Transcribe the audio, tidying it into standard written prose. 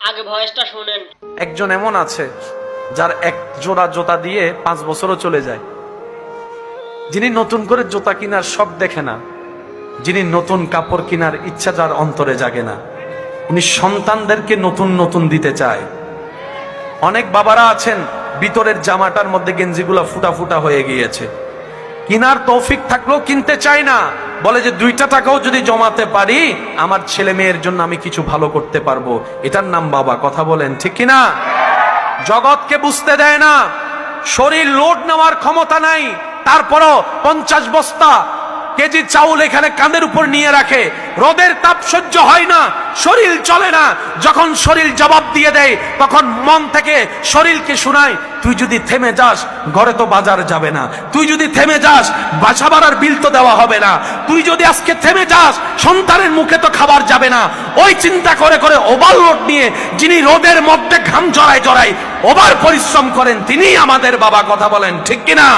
আগে ভয়েসটা শুনেন। একজন এমন আছে যার এক জোড়া জুতা দিয়ে 5 বছরও চলে যায়, যিনি নতুন করে জুতা কেনার শখ দেখে না, যিনি নতুন কাপড় কেনার ইচ্ছা যার অন্তরে জাগে না, উনি সন্তানদেরকে নতুন নতুন দিতে চায়। অনেক বাবারা আছেন ভিতরের জামাটার মধ্যে গেঞ্জিগুলা ফুটা ফুটা হয়ে গিয়েছে, কিনার তৌফিক থাকলেও কিনতে চায় না, বলে যে 2টা টাকাও যদি জমাতে পারি আমার ছেলে মেয়ের জন্য আমি কিছু ভালো করতে পারবো। এটার নাম বাবা। কথা বলেন ঠিক কিনা? জগৎকে বুঝতে দেয় না, শরীর লোড নেওয়ার ক্ষমতা নাই, তারপরও 50 বস্তা কেজি চাউল এখানে কাঁধের উপর নিয়ে রাখে। রোদের তাপ সহ্য হয় না, শরীর চলে না, যখন শরীর জবাব দিয়ে দেয় তখন মন থেকে শরীরকে শোনায়, তুই যদি থেমে যাস ঘরে তো বাজার যাবে না, তুই যদি থেমে যাস বাসা ভাড়ার বিল তো দেওয়া হবে না, তুই যদি আজকে থেমে যাস সন্তানের মুখে তো খাবার যাবে না। ওই চিন্তা করে করে ওভারলোড নিয়ে যিনি রোদের মধ্যে ঘাম জড়ায় জড়ায় ওভার পরিশ্রম করেন তিনি আমাদের বাবা। কথা বলেন ঠিক কিনা?